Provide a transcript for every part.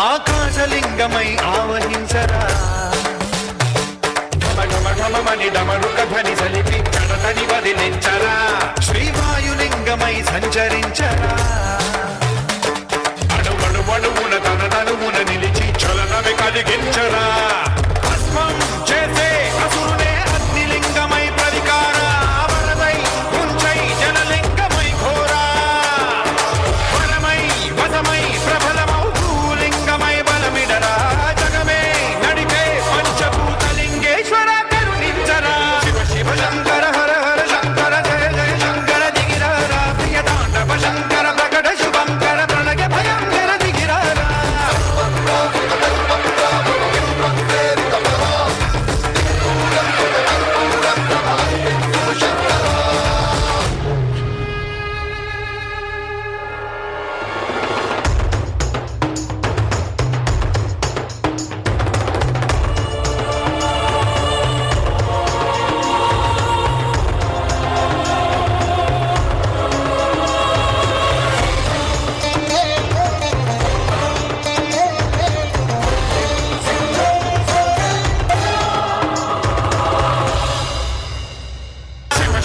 ఆకాశలింగమై ఆవహించరా ఢమఢమఢమని డమరుక ధ్వని సలిపి కడతని వదిలించరా శ్రీవాయులింగమై సంచరించరా అడుగడుగడుగున తన తనువున నిలిచి చలనమే కలిగించరా భస్మం చేసే అసురునే అగ్నిలింగమై పరికార వరదై ఉంచై జలలింగమై ఘోరా వరమై వదమై ప్రబలమౌ భూలింగమై బలమిడరా జగమే నడిపే పంచభూతలింగేశ్వర కరుణించరా శివ శివ శంకర హర హర శంకర జయ జయ శంకర దిగిరారా ప్రియ తాండవ శంకర ప్రకట శుభంకర ప్రణయ భయంకర దిగిరారా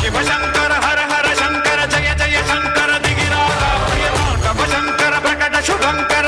శివ శంకర హర హర శంకర జయ జయ శంకర దిగిరారా ప్రియ తాండవ శంకర ప్రకట శుభంకర